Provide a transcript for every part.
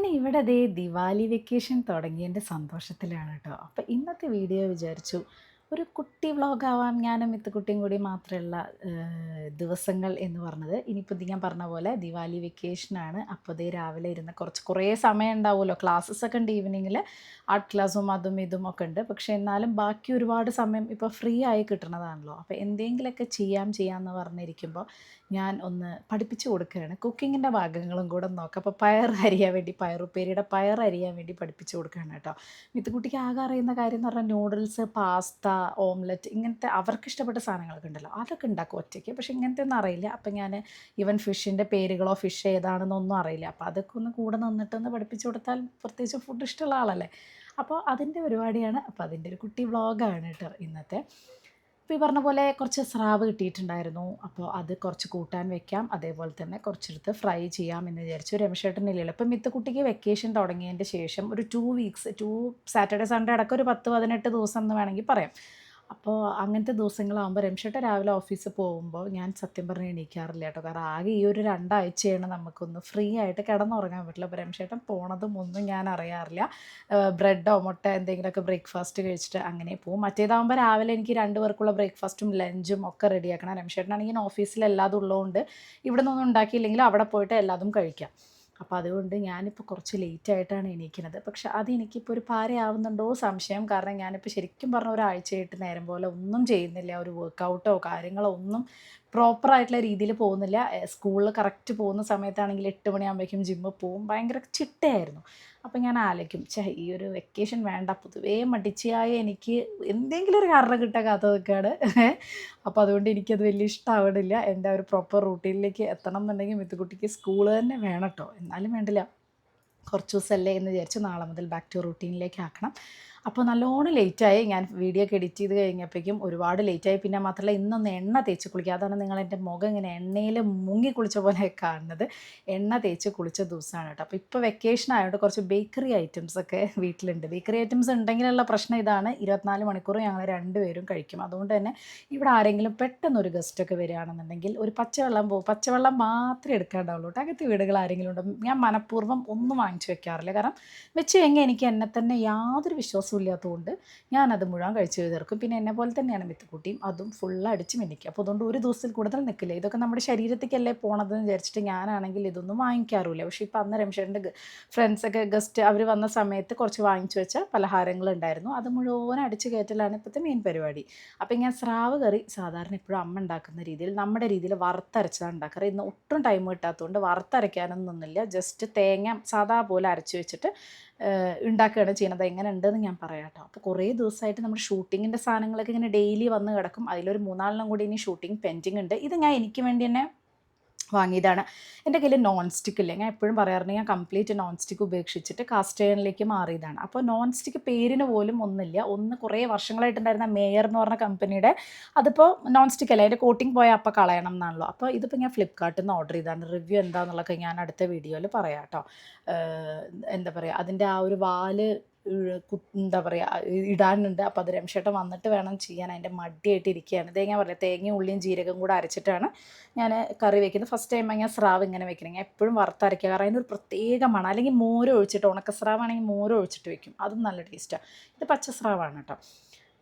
അങ്ങനെ ഇവിടെ ദേ ദിവാലി വെക്കേഷൻ തുടങ്ങിയതിൻ്റെ സന്തോഷത്തിലാണ് കേട്ടോ. അപ്പോൾ ഇന്നത്തെ വീഡിയോ വിചാരിച്ചു ഒരു കുട്ടി വ്ളോഗാവാം ഞാനും മിത്തുക്കുട്ടിയും കൂടി മാത്രമുള്ള ദിവസങ്ങൾ എന്ന് പറഞ്ഞത്. ഇനിയിപ്പോൾ ഇത് ഞാൻ പറഞ്ഞ പോലെ ദിവാലി വെക്കേഷനാണ്. അപ്പോൾ ദേ രാവിലെ ഇരുന്ന് കുറേ സമയം ഉണ്ടാവുമല്ലോ. ക്ലാസ്സസ് ഒക്കെ ഉണ്ട് ഈവനിങ്ങിൽ, ആർട്ട് ക്ലാസ്സും അതും ഇതും ഒക്കെ ഉണ്ട്. പക്ഷേ എന്നാലും ബാക്കി ഒരുപാട് സമയം ഇപ്പോൾ ഫ്രീ ആയി കിട്ടുന്നതാണല്ലോ. അപ്പോൾ എന്തെങ്കിലുമൊക്കെ ചെയ്യാമെന്ന് പറഞ്ഞിരിക്കുമ്പോൾ ഞാൻ ഒന്ന് പഠിപ്പിച്ചു കൊടുക്കുകയാണ്. കുക്കിങ്ങിൻ്റെ ഭാഗങ്ങളും കൂടെ നോക്കാം. അപ്പോൾ പയറുപ്പേരിയുടെ പയർ അരിയാൻ വേണ്ടി പഠിപ്പിച്ചു കൊടുക്കുകയാണ് കേട്ടോ. മിത്തുക്കുട്ടിക്ക് ആകെ അറിയുന്ന കാര്യം എന്ന് പറഞ്ഞാൽ നൂഡിൽസ്, പാസ്ത, ഓംലെറ്റ് ഇങ്ങനത്തെ അവർക്ക് ഇഷ്ടപ്പെട്ട സാധനങ്ങളൊക്കെ ഉണ്ടല്ലോ, അതൊക്കെ ഉണ്ടാക്കും ഒറ്റയ്ക്ക്. പക്ഷേ ഇങ്ങനത്തെ ഒന്നും അറിയില്ല. അപ്പം ഞാൻ ഈവൻ ഫിഷിൻ്റെ പേരുകളോ ഫിഷ് ഏതാണെന്നൊന്നും അറിയില്ല. അപ്പോൾ അതൊക്കെ ഒന്ന് കൂടെ നിന്നിട്ടൊന്ന് പഠിപ്പിച്ചു കൊടുത്താൽ, പ്രത്യേകിച്ച് ഫുഡ് ഇഷ്ടമുള്ള ആളല്ലേ. അപ്പോൾ അതിൻ്റെ പരിപാടിയാണ്. അപ്പോൾ അതിൻ്റെ ഒരു കുട്ടി വ്ളോഗാണ് കേട്ടോ ഇന്നത്തെ. അപ്പോൾ ഈ പറഞ്ഞ പോലെ കുറച്ച് സ്രാവ് കിട്ടിയിട്ടുണ്ടായിരുന്നു. അപ്പോൾ അത് കുറച്ച് കൂട്ടാൻ വെക്കാം, അതേപോലെ തന്നെ കുറച്ചെടുത്ത് ഫ്രൈ ചെയ്യാം എന്ന് വിചാരിച്ചു. രമേശേട്ടനില്ലല്ലോ. ഇപ്പം മിത്തുക്കുട്ടിക്ക് വെക്കേഷൻ തുടങ്ങിയതിൻ്റെ ശേഷം ഒരു 2 വീക്സ്, സാറ്റർഡേ സൺഡേ അടക്കം ഒരു 10-18 ദിവസം എന്ന് വേണമെങ്കിൽ പറയാം. അപ്പോൾ അങ്ങനത്തെ ദിവസങ്ങളാകുമ്പോൾ രമേശേട്ടൻ രാവിലെ ഓഫീസിൽ പോകുമ്പോൾ ഞാൻ സത്യം പറഞ്ഞാൽ എണീക്കാറില്ല കേട്ടോ. കാരണം ആകെ ഈ ഒരു 2 ആഴ്ചയാണ് നമുക്കൊന്ന് ഫ്രീ ആയിട്ട് കിടന്നുറങ്ങാൻ പറ്റില്ല. അപ്പോൾ രമേശേട്ടൻ പോണതും ഒന്നും ഞാൻ അറിയാറില്ല. ബ്രെഡോ മുട്ട എന്തെങ്കിലുമൊക്കെ ബ്രേക്ക്ഫാസ്റ്റ് കഴിച്ചിട്ട് അങ്ങനെ പോകും. മറ്റേതാകുമ്പോൾ രാവിലെ എനിക്ക് 2 പേർക്കുള്ള ബ്രേക്ക്ഫാസ്റ്റും ലഞ്ചും ഒക്കെ റെഡിയാക്കണം. രമേശേട്ടനാണെങ്കിൽ ഓഫീസിൽ എല്ലാതും ഉള്ളതുകൊണ്ട് ഇവിടെ നിന്നൊന്നും ഉണ്ടാക്കിയില്ലെങ്കിൽ അവിടെ പോയിട്ട് എല്ലാതും കഴിക്കാം. അപ്പോൾ അതുകൊണ്ട് ഞാനിപ്പോൾ കുറച്ച് ലേറ്റായിട്ടാണ് എണീക്കുന്നത്. പക്ഷെ അതെനിക്കിപ്പോൾ ഒരു പാരയാവുന്നുണ്ടോ സംശയം. കാരണം ഞാനിപ്പോൾ ശരിക്കും പറഞ്ഞ ഒരാഴ്ചയായിട്ട് നേരം പോലെ ഒന്നും ചെയ്യുന്നില്ല. ഒരു വർക്കൗട്ടോ കാര്യങ്ങളോ ഒന്നും പ്രോപ്പറായിട്ടുള്ള രീതിയിൽ പോകുന്നില്ല. സ്കൂളിൽ കറക്റ്റ് പോകുന്ന സമയത്താണെങ്കിൽ 8 മണിയാകുമ്പോഴേക്കും ജിമ്മിൽ പോവും. ഭയങ്കര ചിട്ടയായിരുന്നു. അപ്പം ഞാൻ ആലോചിക്കും, ഈ ഒരു വെക്കേഷൻ വേണ്ട, പൊതുവേ മടിച്ചായ എനിക്ക് എന്തെങ്കിലും ഒരു കാരണം കിട്ടാൻ കാത്തു നിൽക്കുകയാണ്. അപ്പോൾ അതുകൊണ്ട് എനിക്കത് വലിയ ഇഷ്ടമാവണില്ല. എൻ്റെ ഒരു പ്രോപ്പർ റൂട്ടീനിലേക്ക് എത്തണം എന്നുണ്ടെങ്കിൽ മിത്തുക്കുട്ടിക്ക് സ്കൂള് തന്നെ വേണം കേട്ടോ. എന്നാലും വേണ്ടില്ല, കുറച്ച് ദിവസമല്ലേ എന്ന് വിചാരിച്ച് നാളെ മുതൽ ബാക്ക് ടു റൂട്ടീനിലേക്ക് ആക്കണം. അപ്പോൾ നല്ലോണം ലേറ്റായി. ഞാൻ വീഡിയോ ഒക്കെ എഡിറ്റ് ചെയ്ത് കഴിഞ്ഞപ്പോഴേക്കും ഒരുപാട് ലേറ്റായി. പിന്നെ മാത്രമല്ല ഇന്നൊന്ന് എണ്ണ തേച്ച് കുളിക്കുക. അതാണ് നിങ്ങൾ എൻ്റെ മുഖം ഇങ്ങനെ എണ്ണയിൽ മുങ്ങി കുളിച്ച പോലെ കാണുന്നത്. എണ്ണ തേച്ച് കുളിച്ച ദിവസമാണ് കേട്ടോ. അപ്പോൾ ഇപ്പോൾ വെക്കേഷൻ ആയതുകൊണ്ട് കുറച്ച് ബേക്കറി ഐറ്റംസൊക്കെ വീട്ടിലുണ്ട്. ബേക്കറി ഐറ്റംസ് ഉണ്ടെങ്കിലുള്ള പ്രശ്നം ഇതാണ്, 24 മണിക്കൂറും ഞങ്ങൾ 2 പേരും കഴിക്കും. അതുകൊണ്ട് തന്നെ ഇവിടെ ആരെങ്കിലും പെട്ടെന്നൊരു ഗസ്റ്റൊക്കെ വരികയാണെന്നുണ്ടെങ്കിൽ ഒരു പച്ചവെള്ളം മാത്രമേ എടുക്കാണ്ടാവുള്ളൂ കേട്ടോ. അകത്ത് വീടുകൾ ആരെങ്കിലും ഉണ്ടോ, ഞാൻ മനഃപൂർവ്വം ഒന്നും വാങ്ങിച്ചു വെക്കാറില്ല. കാരണം വെച്ച് കഴിഞ്ഞാൽ എനിക്ക് എന്നെ തന്നെ യാതൊരു വിശ്വാസവും ഇല്ലാത്തതുകൊണ്ട് ഞാനത് മുഴുവൻ കഴിച്ച് തീർക്കും. പിന്നെ എന്നെ പോലെ തന്നെയാണ് മിത്തുക്കുട്ടിയും, അതും ഫുള്ള് അടിച്ച് മിന്നിക്കുക. അപ്പോൾ അതുകൊണ്ട് ഒരു ദിവസത്തിൽ കൂടുതൽ നിൽക്കില്ല. ഇതൊക്കെ നമ്മുടെ ശരീരത്തേക്കല്ലേ പോണതെന്ന് വിചാരിച്ചിട്ട് ഞാനാണെങ്കിൽ ഇതൊന്നും വാങ്ങിക്കാറില്ല. പക്ഷേ ഇപ്പോൾ അന്ന് രമേശേട്ടൻ്റെ ഫ്രണ്ട്സൊക്കെ ഗസ്റ്റ് അവർ വന്ന സമയത്ത് കുറച്ച് വാങ്ങിച്ചു വെച്ച പലഹാരങ്ങളുണ്ടായിരുന്നു. അത് മുഴുവൻ അടിച്ച് കയറ്റലാണ് ഇപ്പോഴത്തെ മെയിൻ പരിപാടി. അപ്പോൾ ഞാൻ സ്രാവ് കറി സാധാരണ എപ്പോഴും അമ്മ ഉണ്ടാക്കുന്ന രീതിയിൽ, നമ്മുടെ രീതിയിൽ വറുത്തരച്ചതാണ് ഉണ്ടാക്കാറ്. ഇന്ന് ഒട്ടും ടൈം കിട്ടാത്തതുകൊണ്ട് വറുത്തരയ്ക്കാനൊന്നുമില്ല. ജസ്റ്റ് തേങ്ങ സാധാ പോലെ അരച്ച് വെച്ചിട്ട് ഉണ്ടാക്കുകയാണ് ചെയ്യുന്നത്. എങ്ങനെ ഉണ്ടെന്ന് ഞാൻ പറയാം കേട്ടോ. അപ്പോൾ കുറേ ദിവസമായിട്ട് നമ്മുടെ ഷൂട്ടിങ്ങിൻ്റെ സാധനങ്ങളൊക്കെ ഇങ്ങനെ ഡെയിലി വന്ന് കിടക്കും. അതിലൊരു 3-4 കൂടി ഇനി ഷൂട്ടിംഗ് പെൻഡിങ് ഉണ്ട്. ഇത് ഞാൻ എനിക്ക് വേണ്ടി തന്നെ വാങ്ങിയതാണ്. എൻ്റെ കയ്യിൽ നോൺ സ്റ്റിക്ക് ഇല്ല. ഞാൻ എപ്പോഴും പറയാറുണ്ട്, ഞാൻ കംപ്ലീറ്റ് നോൺ സ്റ്റിക്ക് ഉപേക്ഷിച്ചിട്ട് കാസ്റ്റ് അയണിലേക്ക് മാറിയതാണ്. അപ്പോൾ നോൺ സ്റ്റിക്ക് പേരിന് പോലും ഒന്നില്ല. ഒന്ന് കുറേ വർഷങ്ങളായിട്ടുണ്ടായിരുന്ന മേയർ എന്ന് പറഞ്ഞ കമ്പനിയുടെ, അതിപ്പോൾ നോൺ സ്റ്റിക്ക് അല്ല, അതിൻ്റെ കോട്ടിങ് പോയാൽ അപ്പോൾ കളയണം എന്നാണല്ലോ. അപ്പോൾ ഇതിപ്പോൾ ഞാൻ ഫ്ലിപ്കാർട്ടിൽ നിന്ന് ഓർഡർ ചെയ്തതാണ്. റിവ്യൂ എന്താണെന്നുള്ളതൊക്കെ ഞാൻ അടുത്ത വീഡിയോയിൽ പറയാം കേട്ടോ. എന്താ പറയുക, അതിൻ്റെ ആ ഒരു വാല് എന്താ പറയുക ഇടാനുണ്ട്. അപ്പോൾ അത് രമേശേട്ടൻ വന്നിട്ട് വേണം ചെയ്യാൻ. അതിൻ്റെ മടിയായിട്ട് ഇരിക്കുകയാണ്. ഞാൻ പറയാം, തേങ്ങയും ഉള്ളിയും ജീരകം കൂടെ അരച്ചിട്ടാണ് ഞാൻ കറി വെക്കുന്നത്. ഫസ്റ്റ് ടൈം ഞാൻ സ്രാവ് ഇങ്ങനെ വെക്കണം. ഞാൻ എപ്പോഴും വറുത്തരയ്ക്കുക. കാരണം അതിനൊരു പ്രത്യേക മണം. അല്ലെങ്കിൽ മോര് ഒഴിച്ചിട്ട്, ഉണക്കസ്രാവാണെങ്കിൽ മോര് ഒഴിച്ചിട്ട് വെക്കും, അതും നല്ല ടേസ്റ്റാണ്. ഇത് പച്ചസ്രാവാണ് കേട്ടോ.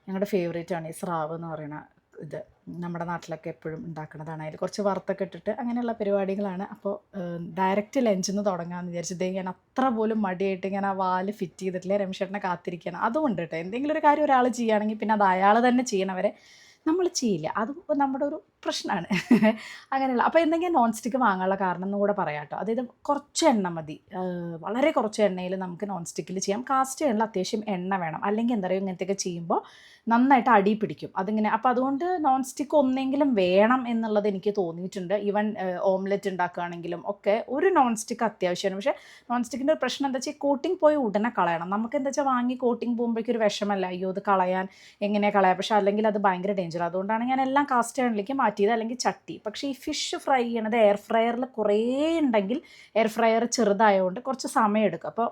ഞങ്ങളുടെ ഫേവറേറ്റ് ആണ് ഈ സ്രാവ് എന്ന് പറയുന്ന ഇത്. നമ്മുടെ നാട്ടിലൊക്കെ എപ്പോഴും ഉണ്ടാക്കുന്നതാണ്. അതിൽ കുറച്ച് വറുത്തൊക്കെ ഇട്ടിട്ട് അങ്ങനെയുള്ള പരിപാടികളാണ്. അപ്പോൾ ഡയറക്റ്റ് ലഞ്ചിൽ നിന്ന് തുടങ്ങാമെന്ന് വിചാരിച്ചത്. ഞാൻ അത്ര പോലും മടിയായിട്ട് ഇങ്ങനെ ആ വാല് ഫിറ്റ് ചെയ്തിട്ടില്ല. രമേശേട്ടനെ കാത്തിരിക്കണം. അതുകൊണ്ട് കേട്ടോ, എന്തെങ്കിലും ഒരു കാര്യം ഒരാൾ ചെയ്യുകയാണെങ്കിൽ പിന്നെ അത് അയാൾ തന്നെ ചെയ്യണവരെ നമ്മൾ ചെയ്യില്ല. അതും നമ്മുടെ ഒരു പ്രശ്നമാണ്. അങ്ങനെയുള്ള അപ്പോൾ എന്തെങ്കിലും നോൺ സ്റ്റിക്ക് വാങ്ങാനുള്ള കാരണം എന്നും കൂടെ പറയാം കേട്ടോ. അതായത് കുറച്ച് എണ്ണ മതി, വളരെ കുറച്ച് എണ്ണയിൽ നമുക്ക് നോൺ സ്റ്റിക്കിൽ ചെയ്യാം. കാസ്റ്റ് എണ്ണ അത്യാവശ്യം എണ്ണ വേണം. അല്ലെങ്കിൽ എന്താ പറയുക, ഇങ്ങനത്തെയൊക്കെ ചെയ്യുമ്പോൾ നന്നായിട്ട് അടി പിടിക്കും അതിങ്ങനെ. അപ്പോൾ അതുകൊണ്ട് നോൺ സ്റ്റിക്ക് ഒന്നെങ്കിലും വേണം എന്നുള്ളത് എനിക്ക് തോന്നിയിട്ടുണ്ട്. ഈവൻ ഓംലെറ്റ് ഉണ്ടാക്കുകയാണെങ്കിലും ഒക്കെ ഒരു നോൺ സ്റ്റിക്ക് അത്യാവശ്യമാണ്. പക്ഷേ നോൺ സ്റ്റിക്കിൻ്റെ ഒരു പ്രശ്നം എന്താ വെച്ചാൽ കോട്ടിങ് പോയി ഉടനെ കളയണം. നമുക്ക് എന്താ വെച്ചാൽ വാങ്ങി കോട്ടിങ് പോകുമ്പോഴേക്കും ഒരു വിഷമല്ല, അയ്യോ അത് കളയാൻ എങ്ങനെയാണ് കളയാം. പക്ഷേ അല്ലെങ്കിൽ അത് ഭയങ്കര ഡേഞ്ചർ. അതുകൊണ്ടാണ് ഞാൻ എല്ലാം കാസ്റ്റ് അയണിലേക്ക് മാറ്റിയത്, അല്ലെങ്കിൽ ചട്ടി. പക്ഷേ ഈ ഫിഷ് ഫ്രൈ ചെയ്യണത് എയർ ഫ്രയറിൽ കുറേ ഉണ്ടെങ്കിൽ, എയർ ഫ്രയർ ചെറുതായതുകൊണ്ട് കുറച്ച് സമയം എടുക്കും. അപ്പോൾ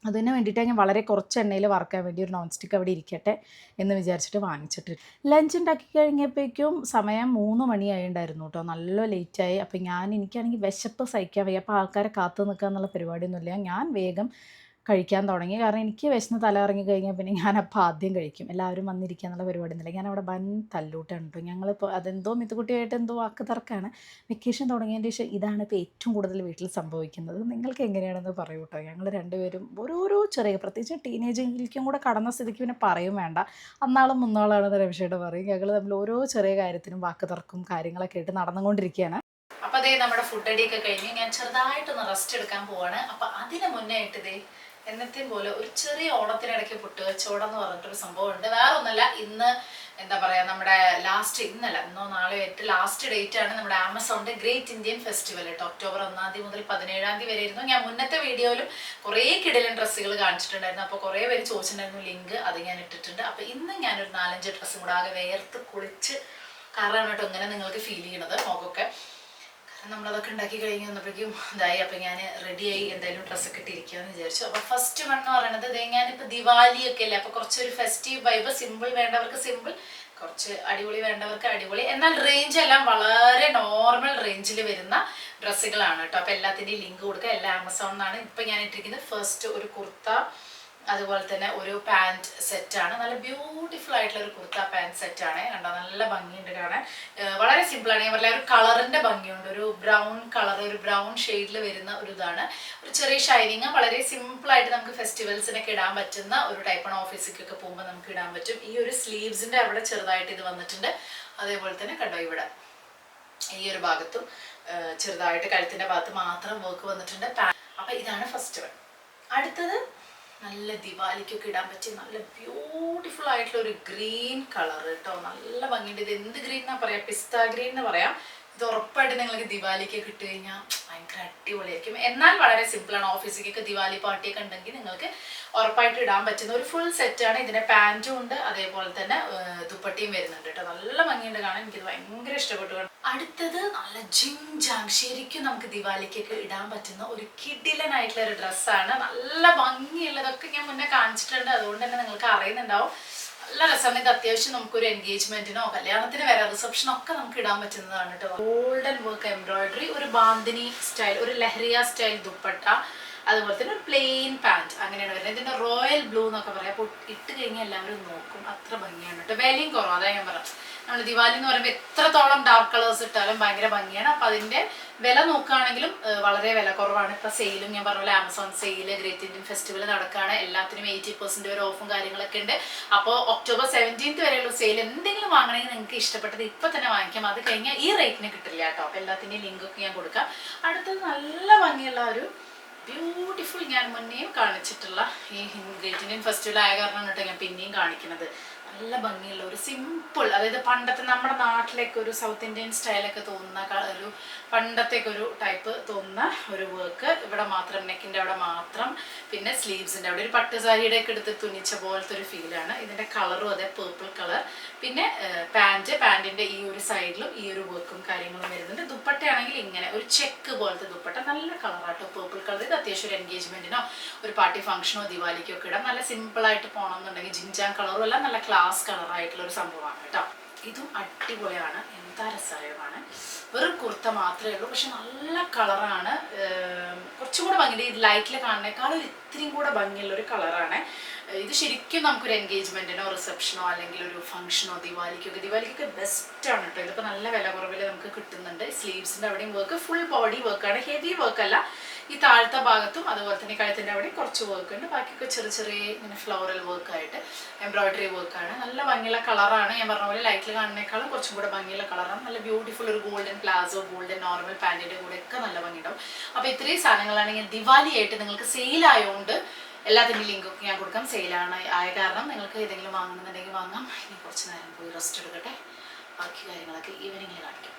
അതിന് വേണ്ടിയിട്ട് ഞാൻ വളരെ കുറച്ച് എണ്ണയിൽ വറുക്കാൻ വേണ്ടി ഒരു നോൺ സ്റ്റിക്ക് അവിടെ ഇരിക്കട്ടെ എന്ന് വിചാരിച്ചിട്ട് വാങ്ങിച്ചിട്ട് ലഞ്ച് ഉണ്ടാക്കി കഴിഞ്ഞപ്പോഴേക്കും സമയം 3 മണിയായിട്ടുണ്ടായിരുന്നു കേട്ടോ. നല്ല ലേറ്റായി. അപ്പോൾ എനിക്കാണെങ്കിൽ വിശപ്പ് സഹിക്കാൻ വയ്യ. അപ്പോൾ ആൾക്കാരെ കാത്തു നിൽക്കുക എന്നുള്ള പരിപാടിയൊന്നുമില്ല. ഞാൻ വേഗം കഴിക്കാൻ തുടങ്ങി. കാരണം എനിക്ക് വിശന്ന് തല കറങ്ങി കഴിഞ്ഞാൽ പിന്നെ ഞാനപ്പോൾ ആദ്യം കഴിക്കും. എല്ലാവരും വന്നിരിക്കുക എന്നുള്ള പരിപാടിയൊന്നുമില്ല. ഞാനവിടെ തല്ലൂട്ടാണ് കേട്ടോ. ഞങ്ങളിപ്പോൾ അതെന്തോ മിത്തുകുട്ടിയായിട്ട് എന്തോ വാക്ക് തർക്കമാണ്. വെക്കേഷൻ തുടങ്ങിയതിന് ശേഷം ഇതാണ് ഇപ്പോൾ ഏറ്റവും കൂടുതൽ വീട്ടിൽ സംഭവിക്കുന്നത്. നിങ്ങൾക്ക് എങ്ങനെയാണെന്ന് പറയൂ കേട്ടോ. ഞങ്ങൾ രണ്ടുപേരും ഓരോരോ ചെറിയ, പ്രത്യേകിച്ച് ടീനേജിലേക്കും കൂടെ കടന്ന സ്ഥിതിക്ക് പിന്നെ പറയും വേണ്ട. അന്നാളും മുന്നാളാണെന്ന് രവിഷയോട് പറയും. ഞങ്ങൾ തമ്മിൽ ഓരോ ചെറിയ കാര്യത്തിനും വാക്ക് തർക്കും കാര്യങ്ങളൊക്കെ ആയിട്ട് നടന്നുകൊണ്ടിരിക്കുകയാണ്. അപ്പോൾ അതേ നമ്മുടെ ഫുഡ് അടിയൊക്കെ കഴിഞ്ഞ് ഞാൻ ചെറുതായിട്ടൊന്ന് റെസ്റ്റ് എടുക്കാൻ പോവാണ്. അപ്പോൾ അതിന് മുന്നേ ആയിട്ട് ഇതേ എന്നത്തെയും പോലെ ഒരു ചെറിയ ഓണത്തിനിടയ്ക്ക് പുട്ടുകച്ചവടം എന്ന് പറഞ്ഞിട്ടൊരു സംഭവമുണ്ട്. വേറെ ഒന്നല്ല, ഇന്ന് എന്താ പറയുക, നമ്മുടെ ഇന്നോ നാളെയോ ലാസ്റ്റ് ഡേറ്റ് ആണ് നമ്മുടെ ആമസോണിന്റെ ഗ്രേറ്റ് ഇന്ത്യൻ ഫെസ്റ്റിവൽ കേട്ടോ. ഒക്ടോബർ 1 മുതൽ 17 വരെ ആയിരുന്നു. ഞാൻ മുന്നത്തെ വീഡിയോയിലും കുറേ കിടിലൻ ഡ്രസ്സുകൾ കാണിച്ചിട്ടുണ്ടായിരുന്നു. അപ്പോൾ കുറേ പേര് ചോദിച്ചിട്ടുണ്ടായിരുന്നു ലിങ്ക്, അത് ഞാൻ ഇട്ടിട്ടുണ്ട്. അപ്പോൾ ഇന്ന് ഞാനൊരു 4-5 ഡ്രസ്സും കൂടെ ആകെ വേർത്ത് കുളിച്ച് കാറാണ് കേട്ടോ ഇങ്ങനെ നിങ്ങൾക്ക് ഫീൽ ചെയ്യണത് മുഖമൊക്കെ. നമ്മളതൊക്കെ ഉണ്ടാക്കി കഴിഞ്ഞ് വന്നപ്പോഴേക്കും ഇതായി. അപ്പം ഞാൻ റെഡിയായി എന്തായാലും ഡ്രസ്സൊക്കെ ഇട്ടിരിക്കാമെന്ന് വിചാരിച്ചു. അപ്പോൾ ഫസ്റ്റ് വൺ എന്ന് പറയുന്നത് ഞാനിപ്പോൾ ദിവാലിയൊക്കെ അല്ലേ, അപ്പോൾ കുറച്ചൊരു ഫെസ്റ്റീവ് വൈബ്, സിമ്പിൾ വേണ്ടവർക്ക് സിമ്പിൾ, കുറച്ച് അടിപൊളി വേണ്ടവർക്ക് അടിപൊളി, എന്നാൽ റേഞ്ച് എല്ലാം വളരെ നോർമൽ റേഞ്ചിൽ വരുന്ന ഡ്രസ്സുകളാണ് കേട്ടോ. അപ്പോൾ എല്ലാത്തിൻ്റെയും ലിങ്ക് കൊടുക്കുക. എല്ലാം ആമസോണിനാണ്. ഇപ്പം ഞാൻ ഇട്ടിരിക്കുന്നത് ഫസ്റ്റ് ഒരു കുർത്ത, അതുപോലെ തന്നെ ഒരു പാൻറ് സെറ്റാണ്. നല്ല ബ്യൂട്ടിഫുൾ ആയിട്ടുള്ള ഒരു കുർത്ത പാൻറ് സെറ്റാണ്. കണ്ടോ, നല്ല ഭംഗിയുണ്ട് കാണാൻ. വളരെ സിമ്പിളാണ്. ഞാൻ പറഞ്ഞ ഒരു കളറിൻ്റെ ഭംഗിയുണ്ട്. ഒരു ബ്രൗൺ കളർ, ഒരു ബ്രൗൺ ഷെയ്ഡിൽ വരുന്ന ഒരു ഇതാണ്. ഒരു ചെറിയ ഷൈനിങ്, വളരെ സിമ്പിളായിട്ട് നമുക്ക് ഫെസ്റ്റിവൽസിനൊക്കെ ഇടാൻ പറ്റുന്ന ഒരു ടൈപ്പാണ്. ഓഫീസിലേക്കൊക്കെ പോകുമ്പോൾ നമുക്ക് ഇടാൻ പറ്റും. ഈ ഒരു സ്ലീവ്സിൻ്റെ അവിടെ ചെറുതായിട്ട് ഇത് വന്നിട്ടുണ്ട്. അതേപോലെ തന്നെ കണ്ടോ, ഇവിടെ ഈ ഒരു ഭാഗത്തും ചെറുതായിട്ട് കഴുത്തിൻ്റെ ഭാഗത്ത് മാത്രം വർക്ക് വന്നിട്ടുണ്ട്. അപ്പം ഇതാണ് ഫസ്റ്റ് വൺ. അടുത്തത് നല്ല ദിവാലിക്കൊക്കെ ഇടാൻ പറ്റിയ നല്ല ബ്യൂട്ടിഫുൾ ആയിട്ടുള്ള ഒരു ഗ്രീൻ കളർ കേട്ടോ. നല്ല ഭംഗിയുണ്ട്. ഇത് എന്ത് ഗ്രീൻ എന്നാ പറയാ, പിസ്ത ഗ്രീൻ എന്ന് പറയാം. ഇത് ഉറപ്പായിട്ട് നിങ്ങൾക്ക് ദിവാലിക്കൊക്കെ ഇട്ട് കഴിഞ്ഞാൽ ഭയങ്കര അടിപൊളിയായിരിക്കും. എന്നാൽ വളരെ സിമ്പിളാണ്. ഓഫീസിലേക്കൊക്കെ ദിവാലി പാർട്ടിയൊക്കെ ഉണ്ടെങ്കിൽ നിങ്ങൾക്ക് ഉറപ്പായിട്ട് ഇടാൻ പറ്റുന്ന ഒരു ഫുൾ സെറ്റാണ്. ഇതിൻ്റെ പാൻറ്റും ഉണ്ട്, അതേപോലെ തന്നെ ദുപ്പട്ടിയും വരുന്നുണ്ട് കേട്ടോ. നല്ല ഭംഗിയുണ്ട് കാണാൻ. എനിക്കിത് ഭയങ്കര ഇഷ്ടപ്പെട്ടു. അടുത്തത് നല്ല ജിങ് ശരിക്കും നമുക്ക് ദിവാലിക്കൊക്കെ ഇടാൻ പറ്റുന്ന ഒരു കിടിലനായിട്ടുള്ള ഒരു ഡ്രസ്സാണ്. നല്ല ഭംഗിയുള്ളതൊക്കെ ഞാൻ മുന്നേ കാണിച്ചിട്ടുണ്ട്, അതുകൊണ്ട് തന്നെ നിങ്ങൾക്ക് അറിയുന്നുണ്ടാവും. നല്ല രസമാണ്. ഇത് അത്യാവശ്യം നമുക്കൊരു എൻഗേജ്മെന്റിനോ കല്യാണത്തിന് വരെ റിസപ്ഷനോ ഒക്കെ നമുക്ക് ഇടാൻ പറ്റുന്നതാണ് കേട്ടോ. ഗോൾഡൻ വർക്ക് എംബ്രോയിഡറി, ഒരു ബാന്തിനി സ്റ്റൈൽ, ഒരു ലഹരിയ സ്റ്റൈൽ ദുപ്പട്ട, അതുപോലെ തന്നെ ഒരു പ്ലെയിൻ പാൻറ്, അങ്ങനെയാണ് വരുന്നത്. ഇതിന്റെ റോയൽ ബ്ലൂ എന്നൊക്കെ പറയാം. അപ്പോൾ ഇട്ട് കഴിഞ്ഞാൽ എല്ലാവരും നോക്കും, അത്ര ഭംഗിയാണ് കേട്ടോ. വിലയും കുറവ്, അതാ ഞാൻ പറയാം. നമ്മൾ ദിവാലി എന്ന് പറയുമ്പോൾ എത്രത്തോളം ഡാർക്ക് കളേഴ്സ് ഇട്ടാലും ഭയങ്കര ഭംഗിയാണ്. അപ്പം അതിൻ്റെ വില നോക്കുകയാണെങ്കിലും വളരെ വില കുറവാണ്. ഇപ്പം സെയിലും ഞാൻ പറഞ്ഞ പോലെ Amazon sale, great Indian festival നടക്കുകയാണ്. എല്ലാത്തിനും 80% വരെ ഓഫും കാര്യങ്ങളൊക്കെ ഉണ്ട്. അപ്പോൾ ഒക്ടോബർ 17 വരെയുള്ള സെയിൽ. എന്തെങ്കിലും വാങ്ങണമെങ്കിൽ നിങ്ങൾക്ക് ഇഷ്ടപ്പെട്ടത് ഇപ്പം തന്നെ വാങ്ങിക്കാം. അത് കഴിഞ്ഞാൽ ഈ റേറ്റിന് കിട്ടില്ല കേട്ടോ. അപ്പോൾ എല്ലാത്തിൻ്റെയും ലിങ്കൊക്കെ ഞാൻ കൊടുക്കാം. അടുത്തത് നല്ല ഭംഗിയുള്ള ഒരു ബ്യൂട്ടിഫുൾ, ഞാൻ മുന്നേയും കാണിച്ചിട്ടുള്ള ഈ ഗ്രേറ്റ് ഇന്ത്യൻ ഫെസ്റ്റിവൽ ആയ കാരണം കേട്ടോ ഞാൻ പിന്നെയും കാണിക്കുന്നത്. നല്ല ഭംഗിയുള്ള ഒരു സിമ്പിൾ, അതായത് പണ്ടത്തെ നമ്മുടെ നാട്ടിലേക്ക് ഒരു സൗത്ത് ഇന്ത്യൻ സ്റ്റൈലൊക്കെ തോന്നുന്ന ഒരു പണ്ടത്തേക്ക് ഒരു ടൈപ്പ് തോന്നുന്ന ഒരു വർക്ക്. ഇവിടെ മാത്രം നെക്കിൻ്റെ അവിടെ മാത്രം, പിന്നെ സ്ലീവ്സിൻ്റെ അവിടെ ഒരു പട്ടുസാരിയുടെ ഒക്കെ എടുത്ത് തുന്നിച്ച പോലത്തെ ഒരു ഫീലാണ്. ഇതിൻ്റെ കളറും അതെ പേർപ്പിൾ കളർ. പിന്നെ പാൻറ്റിൻ്റെ ഈ ഒരു സൈഡിലും ഈ ഒരു വർക്കും കാര്യങ്ങളും വരുന്നുണ്ട്. ദുപ്പട്ടയാണെങ്കിൽ ഇങ്ങനെ ഒരു ചെക്ക് പോലത്തെ ദുപ്പട്ട, നല്ല കളറാട്ടോ, പേർപ്പിൾ കളർ. ഇത് അത്യാവശ്യം ഒരു എൻഗേജ്മെൻറ്റിനോ ഒരു പാർട്ടി ഫംഗ്ഷനോ ദിവാലിക്കോ ഒക്കെ ഇടാം. നല്ല സിമ്പിളായിട്ട് പോകണം എന്നുണ്ടെങ്കിൽ ജിഞ്ചാൻ കളറും എല്ലാം നല്ല ക്ലാസ് കളറായിട്ടുള്ള ഒരു സംഭവമാണ് കേട്ടോ. ഇതും അടിപൊളിയാണ്, എന്താ രസകരമാണ്. വെറും കുർത്ത മാത്രമേ ഉള്ളൂ, പക്ഷെ നല്ല കളറാണ്. കുറച്ചും കൂടെ ഭംഗിയുണ്ട്. ഈ ലൈറ്റിൽ കാണുന്നേക്കാളും ഇത്രയും കൂടെ ഭംഗിയുള്ള ഒരു കളറാണ്. ഇത് ശരിക്കും നമുക്കൊരു എൻഗേജ്മെൻറ്റിനോ റിസപ്ഷനോ അല്ലെങ്കിൽ ഒരു ഫംഗ്ഷനോ ദിവാലിക്കൊക്കെ ബെസ്റ്റാണ് കേട്ടോ. ഇതിപ്പോൾ നല്ല വില കുറവിൽ നമുക്ക് കിട്ടുന്നുണ്ട്. സ്ലീവ്സിൻ്റെ അവിടെയും വർക്ക്, ഫുൾ ബോഡി വർക്കാണ്, ഹെവി വർക്കല്ല. ഈ താഴത്തെ ഭാഗത്തും അതുപോലെ തന്നെ കഴുത്തിൻ്റെ അവിടെയും കുറച്ച് വർക്ക് ഉണ്ട്. ബാക്കിയൊക്കെ ചെറിയ ഇങ്ങനെ ഫ്ലോറൽ വർക്കായിട്ട് എംബ്രോയിഡറി വർക്കാണ്. നല്ല ഭംഗിയുള്ള കളറാണ്. ഞാൻ പറഞ്ഞ പോലെ ലൈറ്റിൽ കാണുന്നേക്കാളും കുറച്ചും കൂടെ ഭംഗിയുള്ള കളറാണ്. നല്ല ബ്യൂട്ടിഫുൾ ഒരു ഗോൾഡൻ പ്ലാസോ, ഗോൾഡൻ നോർമൽ പാൻറ്റിൻ്റെ കൂടെയൊക്കെ നല്ല ഭംഗിയുണ്ടാവും. അപ്പോൾ ഇത്രയും സാധനങ്ങളാണെങ്കിൽ ദിവാലി ആയിട്ട് നിങ്ങൾക്ക് സെയിലായതുകൊണ്ട് എല്ലാത്തിൻ്റെ ലിങ്കൊക്കെ ഞാൻ കൊടുക്കാം. ആയ കാരണം നിങ്ങൾക്ക് ഏതെങ്കിലും വാങ്ങണമെന്നുണ്ടെങ്കിൽ വാങ്ങാം. ഇനി കുറച്ച് നേരം പോയി റെസ്റ്റ് എടുക്കട്ടെ. ബാക്കി കാര്യങ്ങളൊക്കെ ഈവനിങ്ങിൽ കാണിക്കാം.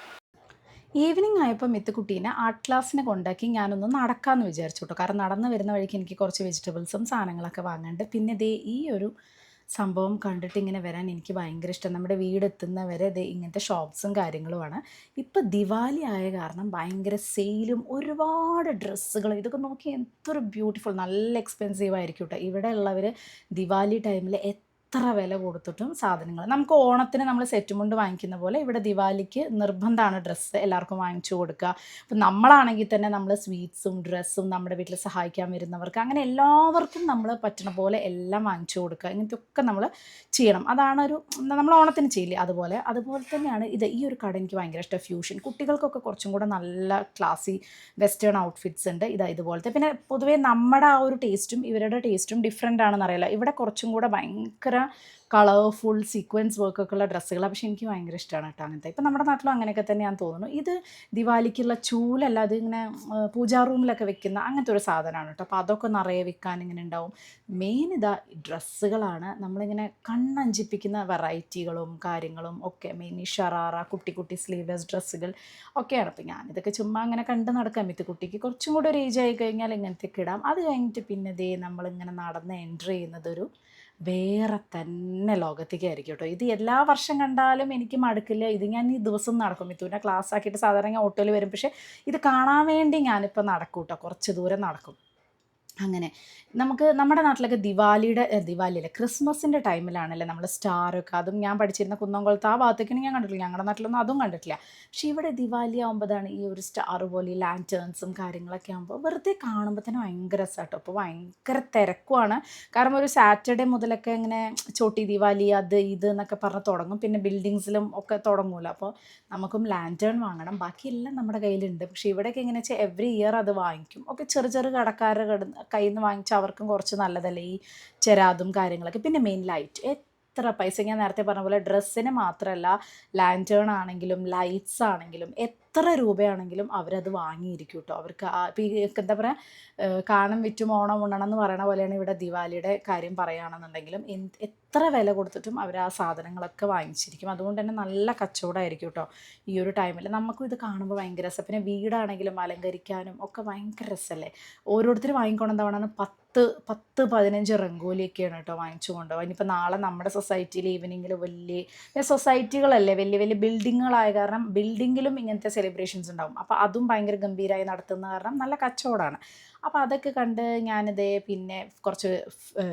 ഈവനിങ് ആയപ്പോൾ മിത്തുക്കുട്ടീനെ ആർട്ട് ക്ലാസ്സിനെ കൊണ്ടാക്കി ഞാനൊന്ന് നടക്കാമെന്ന് വിചാരിച്ചു കേട്ടോ. കാരണം നടന്ന് വരുന്ന വഴിക്ക് എനിക്ക് കുറച്ച് വെജിറ്റബിൾസും സാധനങ്ങളൊക്കെ വാങ്ങാനുണ്ട്. പിന്നെ ദേ ഈ ഒരു സംഭവം കണ്ടിട്ട് ഇങ്ങനെ വരാൻ എനിക്ക് ഭയങ്കര ഇഷ്ടം. നമ്മുടെ വീടെത്തുന്ന വരെ ദേ ഇങ്ങനത്തെ ഷോപ്സും കാര്യങ്ങളുമാണ്. ഇപ്പം ദിവാലി ആയ കാരണം ഭയങ്കര സെയിലും ഒരുപാട് ഡ്രസ്സുകൾ ഇതൊക്കെ നോക്കി എന്തൊരു ബ്യൂട്ടിഫുൾ, നല്ല എക്സ്പെൻസീവ് ആയിരിക്കും കേട്ടോ. ഇവിടെ ഉള്ളവർ ദിവാലി ടൈമിൽ എത്ര വില കൊടുത്തിട്ടും സാധനങ്ങൾ നമുക്ക് ഓണത്തിന് നമ്മൾ സെറ്റ് മുണ്ട് വാങ്ങിക്കുന്ന പോലെ ഇവിടെ ദിവാലിക്ക് നിർബന്ധമാണ് ഡ്രസ്സ് എല്ലാവർക്കും വാങ്ങിച്ചു കൊടുക്കുക. അപ്പം നമ്മളാണെങ്കിൽ തന്നെ നമ്മൾ സ്വീറ്റ്സും ഡ്രസ്സും നമ്മുടെ വീട്ടിൽ സഹായിക്കാൻ വരുന്നവർക്ക് അങ്ങനെ എല്ലാവർക്കും നമ്മൾ പറ്റണ പോലെ എല്ലാം വാങ്ങിച്ചു കൊടുക്കുക. ഇങ്ങനത്തെയൊക്കെ നമ്മൾ ചെയ്യണം. അതാണ് ഒരു നമ്മൾ ഓണത്തിന് ചെയ്യില്ലേ അതുപോലെ തന്നെയാണ് ഇത്. ഈ ഒരു കട എനിക്ക് ഭയങ്കര ഇഷ്ടം. ഫ്യൂഷൻ കുട്ടികൾക്കൊക്കെ കുറച്ചും കൂടെ നല്ല ക്ലാസി വെസ്റ്റേൺ ഔട്ട്ഫിറ്റ്സ് ഉണ്ട്. ഇതുപോലത്തെ. പിന്നെ പൊതുവേ നമ്മുടെ ആ ഒരു ടേസ്റ്റും ഇവരുടെ ടേസ്റ്റും ഡിഫറെൻ്റ് ആണെന്ന് അറിയില്ല. ഇവിടെ കുറച്ചും കൂടെ ഭയങ്കര കളർഫുൾ സീക്വൻസ് വർക്കൊക്കെ ഉള്ള ഡ്രസ്സുകളാണ്. പക്ഷേ എനിക്ക് ഭയങ്കര ഇഷ്ടമാണ് കേട്ടോ അങ്ങനത്തെ. ഇപ്പം നമ്മുടെ നാട്ടിലും അങ്ങനെയൊക്കെ തന്നെയാണെന്ന് തോന്നുന്നു. ഇത് ദിവാലിക്കുള്ള ചൂലല്ല, അത് ഇങ്ങനെ പൂജാ റൂമിലൊക്കെ വെക്കുന്ന അങ്ങനത്തെ ഒരു സാധനമാണ് കേട്ടോ. അപ്പോൾ അതൊക്കെ നിറയെ വിൽക്കാൻ ഇങ്ങനെ ഉണ്ടാവും. മെയിൻ ഇതാ ഡ്രസ്സുകളാണ്. നമ്മളിങ്ങനെ കണ്ണഞ്ചിപ്പിക്കുന്ന വെറൈറ്റികളും കാര്യങ്ങളും ഒക്കെ. മെയിൻ ഈ ഷറാറ കുട്ടി കുട്ടി സ്ലീവ്ലെസ് ഡ്രസ്സുകൾ ഒക്കെയാണ്. അപ്പോൾ ഞാനിതൊക്കെ ചുമ്മാ അങ്ങനെ കണ്ട് നടക്കാം. കുട്ടിക്ക് കുറച്ചും കൂടെ ഒരു ഏജ് ആയി കഴിഞ്ഞാൽ ഇങ്ങനത്തെയൊക്കെ ഇടാം. അത് കഴിഞ്ഞിട്ട് പിന്നെ ദേ നമ്മളിങ്ങനെ നടന്ന് എൻ്റർ ചെയ്യുന്നതൊരു വേറെ തന്നെ ലോകത്തേക്കായിരിക്കും കേട്ടോ. ഇത് എല്ലാ വർഷം കണ്ടാലും എനിക്ക് മടുക്കില്ല. ഇത് ഞാൻ ഈ ദിവസം നടക്കും. മിത്തുവിനെ ക്ലാസ് ആക്കിയിട്ട് സാധാരണ ഞാൻ ഓട്ടോയിൽ വരും. പക്ഷേ ഇത് കാണാൻ വേണ്ടി ഞാനിപ്പോൾ നടക്കും കേട്ടോ. കുറച്ച് ദൂരം നടക്കും. അങ്ങനെ നമുക്ക് നമ്മുടെ നാട്ടിലൊക്കെ ദിവാലിയല്ല, ക്രിസ്മസിൻ്റെ ടൈമിലാണല്ലേ നമ്മൾ സ്റ്റാറൊക്കെ. അതും ഞാൻ പഠിച്ചിരുന്ന കുന്നംകുളത്ത് ആ ഭാഗത്തേക്കാണ് ഞാൻ കണ്ടിട്ടില്ല. ഞങ്ങളുടെ നാട്ടിലൊന്നും അതും കണ്ടിട്ടില്ല. പക്ഷേ ഇവിടെ ദിവാലി ആകുമ്പോഴാണ് ഈ ഒരു സ്റ്റാർ പോലെ ഈ ലാൻറ്റേൺസും കാര്യങ്ങളൊക്കെ ആകുമ്പോൾ വെറുതെ കാണുമ്പോൾ തന്നെ ഭയങ്കര രസമാട്ടോ. അപ്പോൾ ഭയങ്കര തിരക്കുമാണ്. കാരണം ഒരു സാറ്റർഡേ മുതലൊക്കെ ഇങ്ങനെ ചോട്ടി ദിവാലി അത് ഇത് എന്നൊക്കെ പറഞ്ഞ് തുടങ്ങും. പിന്നെ ബിൽഡിങ്സിലും ഒക്കെ തുടങ്ങുമല്ലോ. അപ്പോൾ നമുക്കും ലാൻറ്റേൺ വാങ്ങണം. ബാക്കിയെല്ലാം നമ്മുടെ കയ്യിലുണ്ട്. പക്ഷേ ഇവിടെയൊക്കെ എങ്ങനെ വെച്ചാൽ എവറി ഇയർ അത് വാങ്ങിക്കും. ഒക്കെ ചെറു കടക്കാരുടെ കയ്യിൽ നിന്ന് വാങ്ങിച്ചാൽ അവർക്കും കുറച്ച് നല്ലതല്ലേ ഈ ചെരാതും കാര്യങ്ങളൊക്കെ. പിന്നെ മെയിൻ ലൈറ്റ് എത്ര പൈസ, ഞാൻ നേരത്തെ പറഞ്ഞ പോലെ ഡ്രസ്സിന് മാത്രമല്ല ലാൻറ്റേൺ ആണെങ്കിലും ലൈറ്റ്സ് ആണെങ്കിലും എത്ര രൂപയാണെങ്കിലും അവരത് വാങ്ങിയിരിക്കും കേട്ടോ. അവർക്ക് ഇപ്പം എന്താ പറയുക, കാണം വിറ്റും ഓണം ഉണ്ണണം എന്ന് പറയണ പോലെയാണ് ഇവിടെ ദിവാലിയുടെ കാര്യം പറയുകയാണെന്നുണ്ടെങ്കിലും എത്ര വില കൊടുത്തിട്ടും അവർ ആ സാധനങ്ങളൊക്കെ വാങ്ങിച്ചിരിക്കും. അതുകൊണ്ട് തന്നെ നല്ല കച്ചവടമായിരിക്കും കേട്ടോ ഈ ഒരു ടൈമിൽ. നമുക്കും ഇത് കാണുമ്പോൾ ഭയങ്കര രസം. പിന്നെ വീടാണെങ്കിലും അലങ്കരിക്കാനും ഒക്കെ ഭയങ്കര രസമല്ലേ. ഓരോരുത്തർ വാങ്ങിക്കൊണ്ടെന്താണ് 10-15 റംഗോലിയൊക്കെയാണ് കേട്ടോ വാങ്ങിച്ചു കൊണ്ടുപോകുക. ഇനിയിപ്പോൾ നാളെ നമ്മുടെ സൊസൈറ്റിയിൽ ഈവനിങ്ങിൽ വലിയ സൊസൈറ്റികളല്ലേ, വലിയ ബിൽഡിങ്ങുകളായ കാരണം ബിൽഡിങ്ങിലും ഇങ്ങനത്തെ സെലിബ്രേഷൻസ് ഉണ്ടാവും. അപ്പോൾ അതും ഭയങ്കര ഗംഭീരമായി നടത്തുന്ന കാരണം നല്ല കച്ചവടമാണ്. അപ്പോൾ അതൊക്കെ കണ്ട് ഞാനിതേ പിന്നെ കുറച്ച്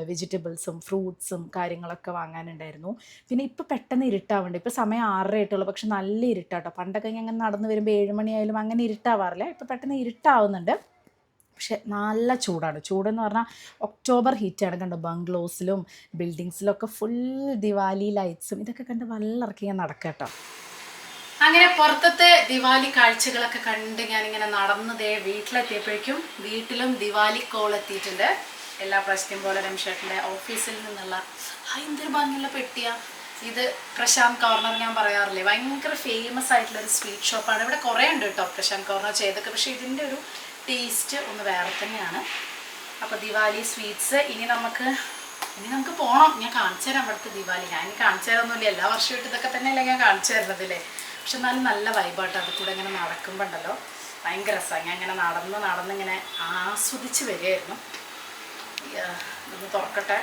വെജിറ്റബിൾസും ഫ്രൂട്ട്സും കാര്യങ്ങളൊക്കെ വാങ്ങാനുണ്ടായിരുന്നു. പിന്നെ ഇപ്പോൾ പെട്ടെന്ന് ഇരുട്ടാവുന്നുണ്ട്. ഇപ്പോൾ സമയം 6:30 ആയിട്ടുള്ളൂ. പക്ഷെ നല്ല ഇരുട്ടാട്ടോ. പണ്ടൊക്കെ ഞാൻ അങ്ങനെ നടന്ന് വരുമ്പോൾ 7 മണിയായാലും അങ്ങനെ ഇരുട്ടാവാറില്ല. ഇപ്പോൾ പെട്ടെന്ന് ഇരുട്ടാവുന്നുണ്ട്. പക്ഷെ നല്ല ചൂടാണ്. ചൂടെന്ന് പറഞ്ഞാൽ ഒക്ടോബർ ഹീറ്റാണ്. കണ്ടോ ബംഗ്ലോസിലും ബിൽഡിങ്സിലൊക്കെ ഫുൾ ദിവാലി ലൈറ്റ്സും ഇതൊക്കെ കണ്ട് വല്ലറക്കി ഞാൻ നടക്കാം കേട്ടോ. അങ്ങനെ പുറത്തത്തെ ദിവാലി കാഴ്ചകളൊക്കെ കണ്ട് ഞാനിങ്ങനെ നടന്നതേ വീട്ടിലെത്തിയപ്പോഴേക്കും വീട്ടിലും ദിവാലി കോൾ എത്തിയിട്ടുണ്ട്. എല്ലാ പ്രാവശ്യത്തെയും പോലെ രംഷേട്ടൻ്റെ ഓഫീസിൽ നിന്നുള്ള എന്തൊരു ഭംഗിയുള്ള പെട്ടിയാ ഇത്. പ്രശാന്ത് കോർണർ ഞാൻ പറയാറില്ലേ, ഭയങ്കര ഫേമസ് ആയിട്ടുള്ളൊരു സ്വീറ്റ് ഷോപ്പാണ്. ഇവിടെ കുറേ ഉണ്ട് കേട്ടോ പ്രശാന്ത് കോർണർ ചെയ്തൊക്കെ. പക്ഷേ ഇതിൻ്റെ ഒരു ടേസ്റ്റ് ഒന്ന് വേറെ തന്നെയാണ്. അപ്പോൾ ദിവാലി സ്വീറ്റ്സ് ഇനി നമുക്ക് പോകണം. ഞാൻ കാണിച്ചു തരാം അവിടുത്തെ ദിവാലി. ഞാൻ കാണിച്ചു തരാമൊന്നുമില്ല, എല്ലാ വർഷമായിട്ട് ഇതൊക്കെ തന്നെയല്ലേ ഞാൻ കാണിച്ചു തരുന്നതില്ലേ. പക്ഷെ എന്നാലും നല്ല വൈബായിട്ട് അത് കൂടെ ഇങ്ങനെ നടക്കുമ്പോൾ ഉണ്ടല്ലോ ഭയങ്കര രസമാണ്. ഞാൻ ഇങ്ങനെ നടന്നിങ്ങനെ ആസ്വദിച്ച് വരികയായിരുന്നു. ഇതൊന്ന് തുറക്കട്ടെ.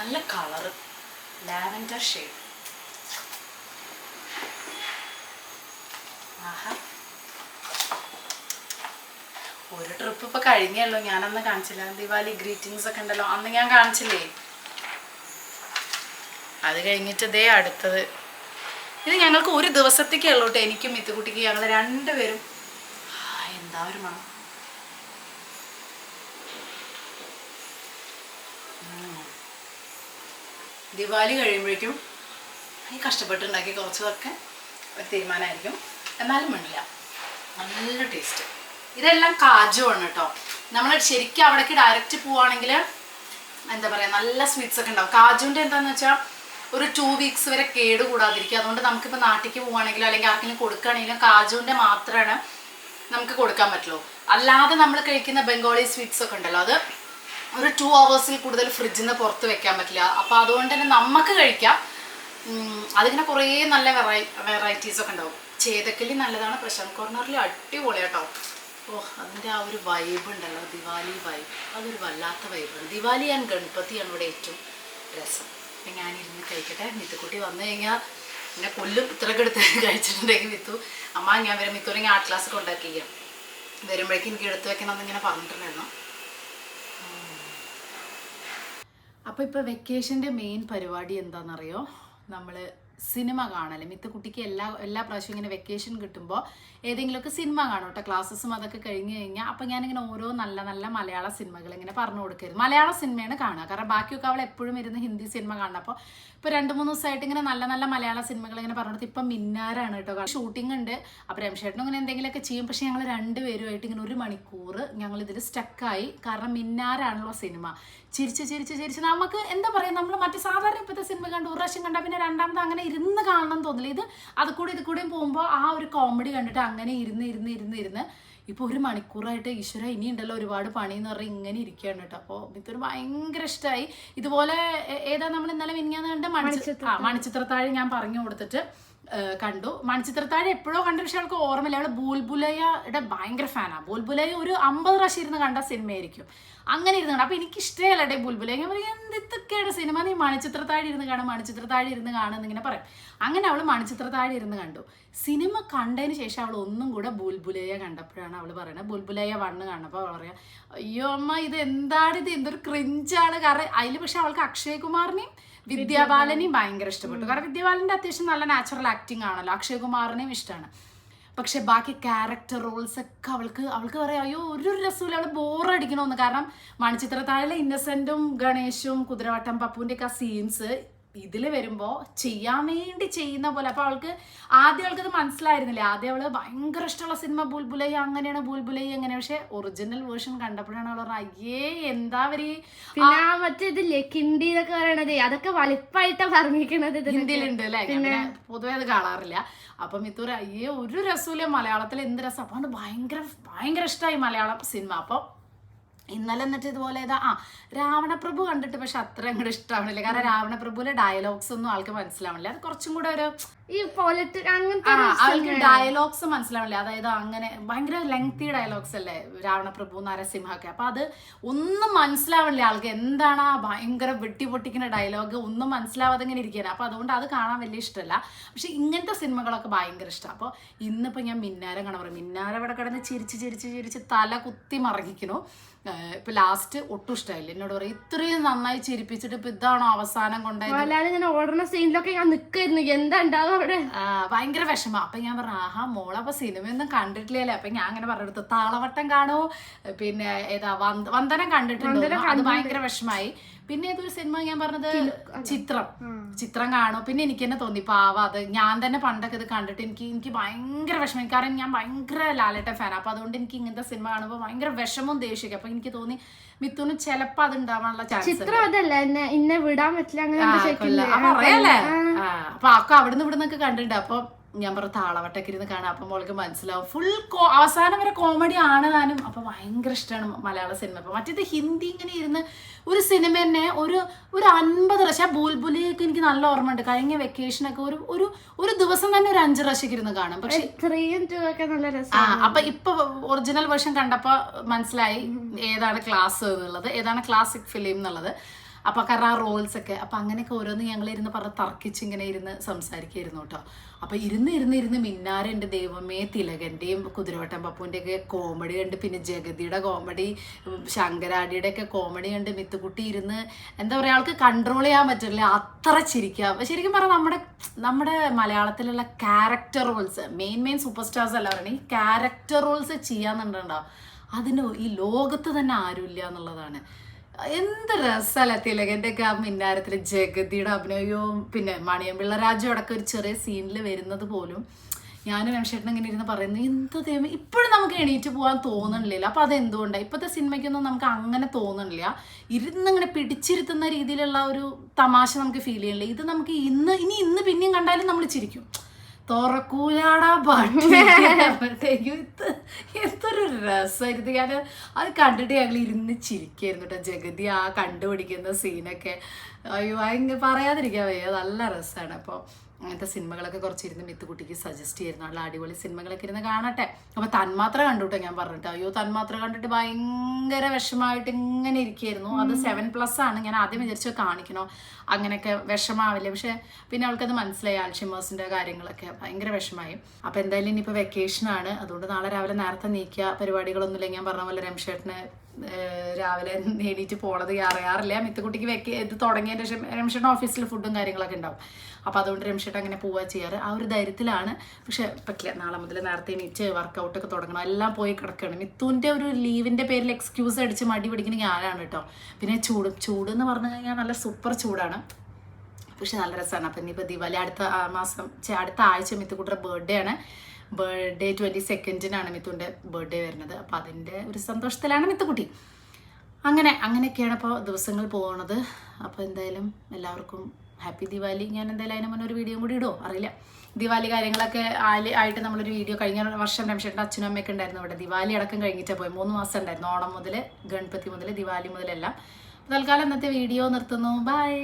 നല്ല കളറ്, ലാവൻഡർ ഷെയ്ഡ്. ആഹാ, ഒരു ട്രിപ്പ് ഇപ്പോൾ കഴിഞ്ഞല്ലോ. ഞാനന്ന് കാണിച്ചില്ല, ദിവാലി ഗ്രീറ്റിങ്സ് ഒക്കെ ഉണ്ടല്ലോ, അന്ന് ഞാൻ കാണിച്ചില്ലേ. അത് കഴിഞ്ഞിട്ട് ഇതേ അടുത്തത്. ഇത് ഞങ്ങൾക്ക് ഒരു ദിവസത്തേക്കേ ഉള്ളൂ കേട്ടോ. എനിക്കും മിത്തുകുട്ടിക്ക് ഞങ്ങൾ രണ്ടുപേരും. എന്താ ഒരു മണം. ദിവാലി കഴിയുമ്പോഴേക്കും ഈ കഷ്ടപ്പെട്ടുണ്ടാക്കി കുറച്ചതൊക്കെ ഒരു തീരുമാനമായിരിക്കും. എന്നാലും വേണ്ടില്ല, നല്ല ടേസ്റ്റ്. ഇതെല്ലാം കാജു ആണ് കേട്ടോ. നമ്മൾ ശരിക്കും അവിടേക്ക് ഡയറക്റ്റ് പോവുകയാണെങ്കിൽ എന്താ പറയുക, നല്ല സ്വീറ്റ്സ് ഒക്കെ ഉണ്ടാവും. കാജുവിൻ്റെ എന്താണെന്ന് വെച്ചാൽ ഒരു 2 വീക്സ് വരെ കേട് കൂടാതിരിക്കുക. അതുകൊണ്ട് നമുക്കിപ്പോൾ നാട്ടിലേക്ക് പോവുകയാണെങ്കിലോ അല്ലെങ്കിൽ ആർക്കെങ്കിലും കൊടുക്കുകയാണെങ്കിലും കാജുവിൻ്റെ മാത്രമാണ് നമുക്ക് കൊടുക്കാൻ പറ്റുള്ളൂ. അല്ലാതെ നമ്മൾ കഴിക്കുന്ന ബംഗാളി സ്വീറ്റ്സ് ഒക്കെ ഉണ്ടല്ലോ, അത് ഒരു 2 hours കൂടുതൽ ഫ്രിഡ്ജിൽ നിന്ന് പുറത്ത് വെക്കാൻ പറ്റില്ല. അപ്പോൾ അതുകൊണ്ട് തന്നെ നമുക്ക് കഴിക്കാം. അതിങ്ങനെ കുറേ നല്ല വെറൈറ്റീസൊക്കെ ഉണ്ടാവും. ചേതക്കലി നല്ലതാണ്. പ്രശാന്ത് കോർണറിൽ അടിപൊളി കേട്ടോ. ഓ അതിൻ്റെ ആ ഒരു വൈബ് ഉണ്ടല്ലോ, ദിവാലി വൈബ്, അതൊരു വല്ലാത്ത വൈബാണ്. ദിവാലി ആൻഡ് ഗണപതിയാണ് ഇവിടെ ഏറ്റവും രസം. അപ്പം ഞാനിരുന്ന് കഴിക്കട്ടെ. മിത്തുക്കുട്ടി വന്നു കഴിഞ്ഞാൽ പിന്നെ കൊല്ലും. ഇത്രയൊക്കെ എടുത്ത് കഴിച്ചിട്ടുണ്ടെങ്കിൽ മിത്തു അമ്മ ഞാൻ വരും, മിത്തുണ്ടെങ്കിൽ ആർട്ട് ക്ലാസ് കൊണ്ടാക്കിക്കാം, വരുമ്പോഴേക്കും എനിക്ക് എടുത്തു വെക്കണം എന്നിങ്ങനെ പറഞ്ഞിട്ടുണ്ടായിരുന്നു. അപ്പോൾ ഇപ്പോൾ വെക്കേഷൻ്റെ മെയിൻ പരിപാടി എന്താണെന്നറിയോ? നമ്മൾ സിനിമ കാണല്. മിത്തുക്കുട്ടിക്ക് എല്ലാ പ്രാവശ്യവും ഇങ്ങനെ വെക്കേഷൻ കിട്ടുമ്പോൾ ഏതെങ്കിലുമൊക്കെ സിനിമ കാണും കേട്ടോ. ക്ലാസ്സസും അതൊക്കെ കഴിഞ്ഞ് കഴിഞ്ഞാൽ അപ്പോൾ ഞാനിങ്ങനെ ഓരോ നല്ല നല്ല മലയാള സിനിമകൾ ഇങ്ങനെ പറഞ്ഞു കൊടുക്കരുത്. മലയാള സിനിമയാണ് കാണുക, കാരണം ബാക്കിയൊക്കെ അവൾ എപ്പോഴും ഇരുന്ന് ഹിന്ദി സിനിമ കാണണം. അപ്പോൾ ഇപ്പോൾ 2-3 ദിവസമായിട്ട് ഇങ്ങനെ നല്ല നല്ല മലയാള സിനിമകൾ ഇങ്ങനെ പറഞ്ഞു കൊടുത്ത് ഇപ്പം മിന്നാരാണ് കേട്ടോ. ഷൂട്ടിംഗ് ഉണ്ട്. അപ്പോൾ രമേശേട്ടനും ഇങ്ങനെ എന്തെങ്കിലുമൊക്കെ ചെയ്യും. പക്ഷേ ഞങ്ങൾ 2 പേരുമായിട്ട് ഇങ്ങനെ 1 മണിക്കൂർ ഞങ്ങളിതിൽ സ്റ്റക്കായി. കാരണം മിന്നാരാണല്ലോ സിനിമ. ചിരിച്ച് നമുക്ക് എന്താ പറയുക, നമ്മൾ മറ്റു സാധാരണ ഇപ്പോഴത്തെ സിനിമ കണ്ട് ഒരു പ്രാവശ്യം കണ്ടാൽ പിന്നെ രണ്ടാമത് അങ്ങനെ ഇരുന്ന് കാണണം തോന്നില്ല. ഇത് ഇത് കൂടെയും പോകുമ്പോൾ ആ ഒരു കോമഡി കണ്ടിട്ട് അങ്ങനെ ഇരുന്ന് ഇപ്പോൾ 1 മണിക്കൂറായിട്ട് ഈശ്വര ഇനി ഉണ്ടല്ലോ ഒരുപാട് പണി എന്ന് പറഞ്ഞാൽ ഇങ്ങനെ ഇരിക്കുകയാണ് കേട്ടോ. അപ്പോൾ ഇതൊരു ഭയങ്കര ഇഷ്ടമായി. ഇതുപോലെ ഏതാ നമ്മൾ ഇന്നലെ മിനിഞ്ഞാന്ന് കണ്ട മണിച്ചിത്രത്താഴ് ഞാൻ പറഞ്ഞു കൊടുത്തിട്ട് കണ്ടു. മണിച്ചിത്രത്താഴ് എപ്പോഴോ കണ്ട, പക്ഷെ അവൾക്ക് ഓർമ്മയില്ല. അവൾ ബൂൽബുലയുടെ ഭയങ്കര ഫാനാണ്. ബൂൽബുലയ ഒരു 50 പ്രാവശ്യം ഇരുന്ന് കണ്ട സിനിമയായിരിക്കും. അങ്ങനെ ഇരുന്ന് കണ്ട. അപ്പോൾ എനിക്ക് ഇഷ്ടമല്ലേ ബൂൽബുലയ. ഞാൻ പറയും എന്തൊക്കെയാണ് സിനിമ, നീ മണിച്ചിത്രത്താഴ് ഇരുന്ന് കാണുന്നിങ്ങനെ പറയും. അങ്ങനെ അവൾ മണിച്ചിത്രത്താഴ് ഇരുന്ന് കണ്ടു. സിനിമ കണ്ടതിന് ശേഷം അവൾ ഒന്നും കൂടെ ബൂൽബുലയ കണ്ടപ്പോഴാണ് അവൾ പറയുന്നത്, ബൂൽബുലയ 1 കാണുമ്പോൾ അവൾ പറയാം, അയ്യോ അമ്മ ഇത് എന്തൊരു ക്രിഞ്ചാണ്. കാരണം അതിൽ പക്ഷെ അവൾക്ക് അക്ഷയ് കുമാറിനെയും വിദ്യാബാലനെയും ഭയങ്കര ഇഷ്ടപ്പെട്ടു. കാരണം വിദ്യാബാലൻ്റെ അത്യാവശ്യം നല്ല നാച്ചുറൽ ആക്ടിങ് ആണല്ലോ. അക്ഷയ് കുമാറിനെയും ഇഷ്ടമാണ്. പക്ഷെ ബാക്കി ക്യാരക്ടർ റോൾസ് ഒക്കെ അവൾക്ക് പറയാം, അയ്യോ ഒരു രസമില്ല, അവൾ ബോറടിക്കണമെന്ന്. കാരണം മണിച്ചിത്രത്താഴിലെ ഇന്നസെന്റും ഗണേശും കുതിരവട്ടം പപ്പുവിൻ്റെ ഒക്കെ ആ സീൻസ് ഇതിൽ വരുമ്പോൾ ചെയ്യാൻ വേണ്ടി ചെയ്യുന്ന പോലെ. അപ്പോൾ ആദ്യം അവൾക്കത് മനസ്സിലായിരുന്നില്ല. ആദ്യം അവൾ ഭയങ്കര ഇഷ്ടമുള്ള സിനിമ ബുൽബുലൈ അങ്ങനെയാണ്, ബുൽബുലൈ എങ്ങനെ. പക്ഷെ ഒറിജിനൽ വേർഷൻ കണ്ടപ്പോഴാണ് അവൾ പറഞ്ഞത്, അയ്യേ എന്താ പിന്നെ മറ്റേതില്ലേ ഹിന്ദി എന്നൊക്കെ പറയണത്, അതൊക്കെ വലിപ്പായിട്ടാണ് പറഞ്ഞിരിക്കുന്നത്. ഹിന്ദിയിലുണ്ട് അല്ലേ, ഞാൻ പൊതുവെ അത് കാണാറില്ല. അപ്പം ഇതൊരു അയ്യേ ഒരു രസമില്ല, മലയാളത്തിൽ എന്ത് രസം. അപ്പോൾ അത് ഭയങ്കര ഇഷ്ടമായി മലയാളം സിനിമ. അപ്പോൾ ഇന്നലെ എന്നിട്ട് ഇതുപോലെ രാവണപ്രഭു കണ്ടിട്ട് പക്ഷെ അത്ര അങ്ങോട്ട് ഇഷ്ടമാവണില്ല. കാരണം രാവണപ്രഭുവിലെ ഡയലോഗ്സ് ഒന്നും ആൾക്ക് മനസ്സിലാവണില്ല. അത് കുറച്ചും കൂടെ ഒരു ആൾക്ക് ഡയലോഗ്സ് മനസ്സിലാവില്ല. അതായത് അങ്ങനെ ഭയങ്കര ലെങ്തി ഡയലോഗ്സ് അല്ലേ രാവണപ്രഭു നരസിംഹ ഒക്കെ. അപ്പൊ അത് ഒന്നും മനസ്സിലാവില്ല ആൾക്ക്. എന്താണ് ആ ഭയങ്കര വെട്ടിപ്പൊട്ടിക്കുന്ന ഡയലോഗ് ഒന്നും മനസ്സിലാവാതെ ഇങ്ങനെ ഇരിക്കുകയാണ്. അപ്പൊ അതുകൊണ്ട് അത് കാണാൻ വലിയ ഇഷ്ടമല്ല. പക്ഷെ ഇങ്ങനത്തെ സിനിമകളൊക്കെ ഭയങ്കര ഇഷ്ടം. അപ്പോൾ ഇന്നിപ്പോൾ ഞാൻ മിന്നാരം കാണാൻ പറയും. മിന്നാരം ഇവിടെ കിടന്ന് ചിരിച്ച് തല കുത്തി മറങ്ങിക്കണു. ഇപ്പൊ ലാസ്റ്റ് ഒട്ടും ഇഷ്ടമായില്ല. എന്നോട് പറയും ഇത്രയും നന്നായി ചിരിപ്പിച്ചിട്ട് ഇപ്പൊ ഇതാണോ അവസാനം കൊണ്ടായത്. ഓടുന്ന സീനിലൊക്കെ ഞാൻ നിൽക്കായിരുന്നു, എന്താ ഉണ്ടാവും അവിടെ. ഭയങ്കര വിഷമം. അപ്പൊ ഞാൻ പറഞ്ഞു, ആഹാ മോളെ അപ്പൊ സിനിമയൊന്നും കണ്ടിട്ടില്ലല്ലേ. അപ്പൊ ഞാൻ അങ്ങനെ പറഞ്ഞെടുത്തു, താളവട്ടം കാണൂ, പിന്നെ ഏതാ വന്ദനം കണ്ടിട്ടുണ്ട്. അത് ഭയങ്കര വിഷമായി. പിന്നെ ഏതൊരു സിനിമ ഞാൻ പറഞ്ഞത് ചിത്രം കാണും. പിന്നെ എനിക്ക് തന്നെ തോന്നി പാവ, അത് ഞാൻ തന്നെ പണ്ടൊക്കെ ഇത് കണ്ടിട്ട് എനിക്ക് ഭയങ്കര വിഷമം. കാരണം ഞാൻ ഭയങ്കര ലാലേട്ടൻ ഫാൻ. അപ്പൊ അതുകൊണ്ട് എനിക്ക് ഇങ്ങനത്തെ സിനിമ കാണുമ്പോൾ ഭയങ്കര വിഷമവും ദേഷ്യമൊക്കെ. അപ്പൊ എനിക്ക് തോന്നി മിത്തുന് ചിലപ്പോ അത് ഉണ്ടാവാനുള്ള ചാൻസ്. ചിത്രം അതല്ല എന്നെ വിടാൻ പറ്റില്ല അങ്ങനെ പറയാല്ലേ. അപ്പൊ ഒക്കെ അവിടുന്ന് ഇവിടുന്നൊക്കെ കണ്ടിട്ടുണ്ട്. അപ്പൊ ഞാൻ പറഞ്ഞ താളവട്ടൊക്കെ ഇരുന്ന് കാണാം. അപ്പം മോൾക്ക് മനസ്സിലാവും. ഫുൾ അവസാനം വരെ കോമഡി ആണ് താനും. അപ്പൊ ഭയങ്കര ഇഷ്ടമാണ് മലയാള സിനിമ. അപ്പൊ മറ്റേത് ഹിന്ദി ഇങ്ങനെ ഇരുന്ന് ഒരു സിനിമ തന്നെ ഒരു 50 പ്രാവശ്യം. ബൂൽബുലിയൊക്കെ എനിക്ക് നല്ല ഓർമ്മ ഉണ്ട്. കഴിഞ്ഞ വെക്കേഷനൊക്കെ ഒരു ദിവസം തന്നെ ഒരു 5 പ്രാവശ്യം ഇരുന്ന് കാണും. പക്ഷെ 3 ഒക്കെ നല്ല രസം. അപ്പൊ ഇപ്പൊ ഒറിജിനൽ വേർഷൻ കണ്ടപ്പോ മനസ്സിലായി ഏതാണ് ക്ലാസ് എന്നുള്ളത്, ഏതാണ് ക്ലാസിക് ഫിലിം എന്നുള്ളത്. അപ്പൊ കാരണം ആ റോൾസ് ഒക്കെ. അപ്പൊ അങ്ങനെയൊക്കെ ഓരോന്ന് ഞങ്ങളിരുന്ന് പറഞ്ഞ് തർക്കിച്ച് ഇങ്ങനെ ഇരുന്ന് സംസാരിക്കായിരുന്നു കേട്ടോ. അപ്പൊ ഇരുന്ന് മിന്നാരൻ്റെ ദൈവമേ, തിലകന്റെയും കുതിരവട്ടം പപ്പുവിൻ്റെ ഒക്കെ കോമഡി കണ്ട്, പിന്നെ ജഗതിയുടെ കോമഡി, ശങ്കരാടിയുടെ ഒക്കെ കോമഡി കണ്ട് മിത്തുക്കുട്ടി ഇരുന്ന് എന്താ പറയാ, ആൾക്ക് കൺട്രോൾ ചെയ്യാൻ പറ്റില്ല, അത്ര ചിരിക്കുക. ശരിക്കും പറഞ്ഞാൽ നമ്മുടെ മലയാളത്തിലുള്ള character Rolls, main super stars അല്ല പറയണേ, ഈ ക്യാരക്ടർ റോൾസ് ചെയ്യാന്നുണ്ടോ അതിന് ഈ ലോകത്ത് തന്നെ ആരുമില്ല എന്നുള്ളതാണ്. എന്ത് രസമല്ല തിലകൻ്റെ ഒക്കെ ആ മിന്നാരത്തിൽ ജഗതിയുടെ അഭിനയവും, പിന്നെ മണിയമ്പിള്ള രാജു അടക്കം ഒരു ചെറിയ സീനിൽ വരുന്നത് പോലും ഞാനും രമേശേട്ടൻ ഇങ്ങനെ ഇരുന്ന് പറയുന്നത്, എന്ത് ദൈവം ഇപ്പോഴും നമുക്ക് എണീറ്റ് പോകാൻ തോന്നണില്ല. അപ്പോൾ അതെന്തുകൊണ്ടാണ് ഇപ്പോഴത്തെ സിനിമയ്ക്കൊന്നും നമുക്ക് അങ്ങനെ തോന്നണില്ല. ഇരുന്നിങ്ങനെ പിടിച്ചിരുത്തുന്ന രീതിയിലുള്ള ഒരു തമാശ നമുക്ക് ഫീൽ ചെയ്യണില്ല. ഇത് നമുക്ക് ഇന്ന് പിന്നെയും കണ്ടാലും നമ്മൾ ചിരിക്കും. തുറക്കൂലാടാ പാട്ട് എന്തൊരു രസമായിരുന്നു. ഞാൻ അത് കണ്ടിട്ട് ഞങ്ങൾ ഇരുന്ന് ചിരിക്കായിരുന്നു കേട്ടോ. ജഗതി ആ കണ്ടുപിടിക്കുന്ന സീനൊക്കെ അയ്യോ ഭയങ്കര പറയാതിരിക്കാൻ വയ്യ, നല്ല രസമാണ്. അപ്പോൾ അങ്ങനത്തെ സിനിമകളൊക്കെ കുറച്ചിരുന്ന് മിത്തുകുട്ടിക്ക് സജസ്റ്റ് ചെയ്യുന്നു. നല്ല അടിപൊളി സിനിമകളൊക്കെ ഇരുന്ന് കാണട്ടെ. അപ്പോൾ തന്മാത്ര കണ്ടുട്ടോ ഞാൻ പറഞ്ഞിട്ട്. അയ്യോ തന്മാത്ര കണ്ടിട്ട് ഭയങ്കര വിഷമമായിട്ട് ഇങ്ങനെ ഇരിക്കുകയായിരുന്നു. അത് 7+ ആണ്. ഞാൻ ആദ്യം വിചാരിച്ചു കാണിക്കണോ, അങ്ങനെയൊക്കെ വിഷമാവില്ല. പക്ഷെ പിന്നെ അവൾക്കത് മനസ്സിലായി, അൽഷിമേഴ്സിൻ്റെ കാര്യങ്ങളൊക്കെ ഭയങ്കര വിഷമായി. അപ്പോൾ എന്തായാലും ഇനിയിപ്പോൾ വെക്കേഷനാണ്, അതുകൊണ്ട് നാളെ രാവിലെ നേരത്തെ നീക്കുക, പരിപാടികളൊന്നുമില്ല. ഞാൻ പറഞ്ഞ പോലെ രംഷേട്ടന് രാവിലെ എണീറ്റ് പോണത് അറിയാറില്ല. മിത്തുകുട്ടിക്ക് ഇത് തുടങ്ങിയതിന് ശേഷം രംഷേട്ടൻ ഓഫീസിൽ ഫുഡും കാര്യങ്ങളൊക്കെ ഉണ്ടാവും. അപ്പോൾ അതുകൊണ്ട് രംഷേട്ടൻ അങ്ങനെ പോവുക ചെയ്യാറ്. ആ ഒരു ധൈര്യത്തിലാണ്. പക്ഷെ പറ്റില്ല, നാളെ മുതൽ നേരത്തെ എണീറ്റ് വർക്കൗട്ടൊക്കെ തുടങ്ങണം. എല്ലാം പോയി കിടക്കുകയാണ്. മിത്തുവിൻ്റെ ഒരു ലീവിൻ്റെ പേരിൽ എക്സ്ക്യൂസ് അടിച്ച് മടി പിടിക്കുന്ന ഞാനാണ് കേട്ടോ. പിന്നെ ചൂട് എന്ന് പറഞ്ഞു കഴിഞ്ഞാൽ നല്ല സൂപ്പർ ചൂടാണ്, പക്ഷെ നല്ല രസമാണ്. അപ്പം ഇനിയിപ്പോൾ ദീപാവലി അടുത്ത ആഴ്ച മിത്തുകുട്ടിയുടെ ബർത്ത്ഡേ ആണ്. ബർത്ത്ഡേ 22-നാണ് മിത്തുവിൻ്റെ ബർത്ത്ഡേ വരുന്നത്. അപ്പോൾ അതിൻ്റെ ഒരു സന്തോഷത്തിലാണ് മിത്തുകുട്ടി. അങ്ങനെയൊക്കെയാണ് ഇപ്പോൾ ദിവസങ്ങൾ പോകുന്നത്. അപ്പോൾ എന്തായാലും എല്ലാവർക്കും ഹാപ്പി ദിവാലി. ഞാൻ എന്തായാലും അതിന് മുന്നേ ഒരു വീഡിയോ കൂടി ഇടുമോ അറിയില്ല. ദിവാലി കാര്യങ്ങളൊക്കെ ആയിട്ട് നമ്മളൊരു വീഡിയോ കഴിഞ്ഞ വർഷം രംഷേട്ടൻ്റെ അച്ഛനും അമ്മയൊക്കെ ഉണ്ടായിരുന്നു ഇവിടെ. ദിവാലി അടക്കം കഴിഞ്ഞിട്ടാണ് പോയി. 3 മാസം ഉണ്ടായിരുന്നു, ഓണം മുതൽ, ഗണപതി മുതൽ, ദിവാലി മുതലെല്ലാം. തൽക്കാലം ഇന്നത്തെ വീഡിയോ നിർത്തുന്നു. ബൈ.